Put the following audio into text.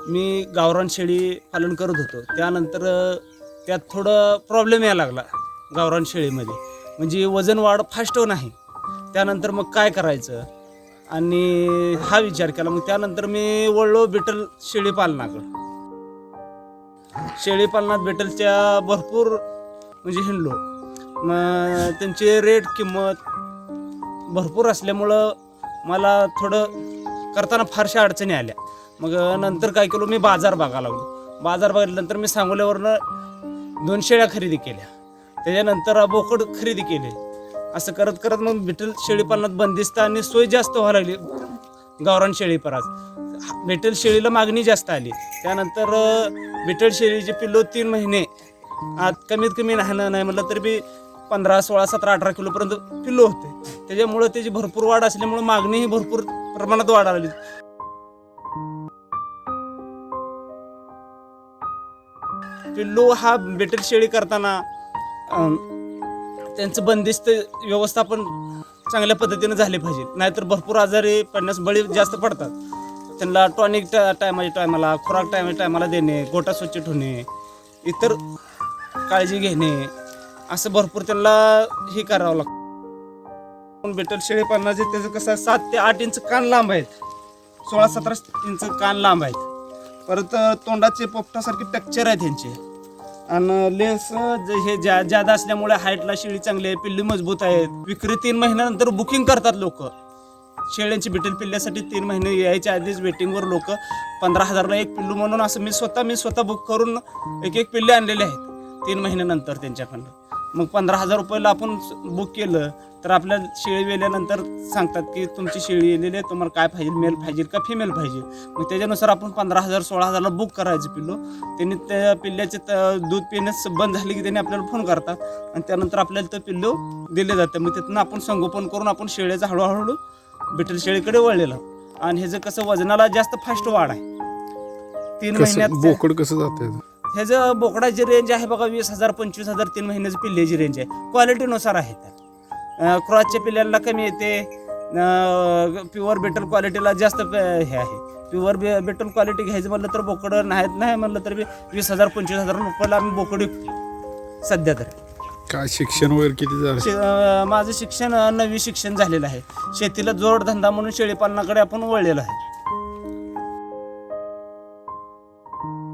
मी गावरान शेळी पालन करत होतो. त्यानंतर त्यात थोडं प्रॉब्लेम यायला लागला गावरान शेळीमध्ये, म्हणजे वजन वाढ फास्ट नाही. त्यानंतर मग काय करायचं आणि हा विचार केला. मग त्यानंतर मी वळलो बिटल शेळी पालनाकडं. शेळी पालनात बिटलच्या भरपूर म्हणजे हिंडलो. मग त्यांची रेट किंमत भरपूर असल्यामुळं मला थोडं करताना फारशा अडचणी आल्या. मग नंतर काय केलं, मी बाजार बघायला लागलो. बाजार बघितल्यानंतर मी सांगोल्यावरनं 2 शेळ्या खरेदी केल्या. त्याच्यानंतर बोकड खरेदी केले. असं करत करत मग बिटल शेळी पालनात बंदिस्त आणि सोय जास्त व्हायला लागली. गावरान शेळी परास बिटल शेळीला मागणी जास्त आली. त्यानंतर बिटल शेळीचे पिल्लो 3 महिने आत कमीत कमी नाही म्हटलं तरी बी 15, 16, 17, 18 किलोपर्यंत पिल्लो होते. त्याच्यामुळं त्याची भरपूर वाढ असल्यामुळं मागणीही भरपूर प्रमाणात वाढायला लागली. पिल्लू हा बिटल शेळी करताना त्यांचं बंदिस्त व्यवस्थापन चांगल्या पद्धतीने झाले पाहिजे, नाहीतर भरपूर आजारी पडण्यास बळी जास्त पडतात. त्यांना टॉनिक टायमाला खुराक टायमाला देणे, गोटा स्वच्छ ठेवणे, इतर काळजी घेणे, असं भरपूर त्यांना हे करावं लागतं. बिटल शेळी पालनाचे त्याचं कसं 7 ते 8 इंच कान लांब आहेत, 16-17 इंच कान लांब आहेत. परत तोंडाचे पोपटासारखे टेक्स्चर आहे त्यांचे. आणि लेन्स हे जादा असल्यामुळे हाईटला शेळी चांगली आहे, पिल्ली मजबूत आहेत. विक्री 3 महिन्यानंतर बुकिंग करतात लोक शेळ्यांची. बिटल पिल्ल्यासाठी 3 महिने यायच्या आधीच वेटिंगवर लोक 15,000ला एक पिल्लू म्हणून असं मी स्वतः बुक करून एक पिल्ले आणलेले आहेत 3 महिन्यानंतर त्यांच्याकडनं. मग 15,000 रुपयाला आपण बुक केलं तर आपल्या शेळी वेल्यानंतर सांगतात की तुमची शेळी येलेली आहे, तुम्हाला काय पाहिजे, मेल पाहिजे का फिमेल पाहिजे. मग त्याच्यानुसार आपण 15,000 16,000ला बुक करायचं पिल्लू. त्यांनी त्या पिल्ल्याचे दूध पिण्यास बंद झाले की त्यांनी आपल्याला फोन करतात आणि त्यानंतर आपल्याला ते पिल्लू दिले जातं. मग तिथून आपण संगोपन करून आपण शेळ्याचं हळूहळू बिटल शेळीकडे वळलेलं. आणि ह्याचं कसं वजनाला जास्त फास्ट वाढ आहे. 3 महिन्यात बोकड कसं जाते? ह्याचं बोकडाची रेंज आहे बघा 20,000 25,000 3 महिन्याची पिल्ल्याची रेंज आहे. क्वालिटीनुसार आहे. क्रॉसच्या पिल्ल्याला कमी येते, प्युअर बेटल क्वालिटीला जास्त हे आहे. प्युअर बेटल क्वालिटी घ्यायचं म्हणलं तर बोकड नाही म्हणलं तर 20,000 25,000 रुपयाला आम्ही बोकड विकतो सध्या. तर काय शिक्षण वगैरे किती झालं? माझं शिक्षण 9वी शिक्षण झालेलं आहे. शेतीला जोडधंदा म्हणून शेळीपालनाकडे आपण वळलेलं आहे.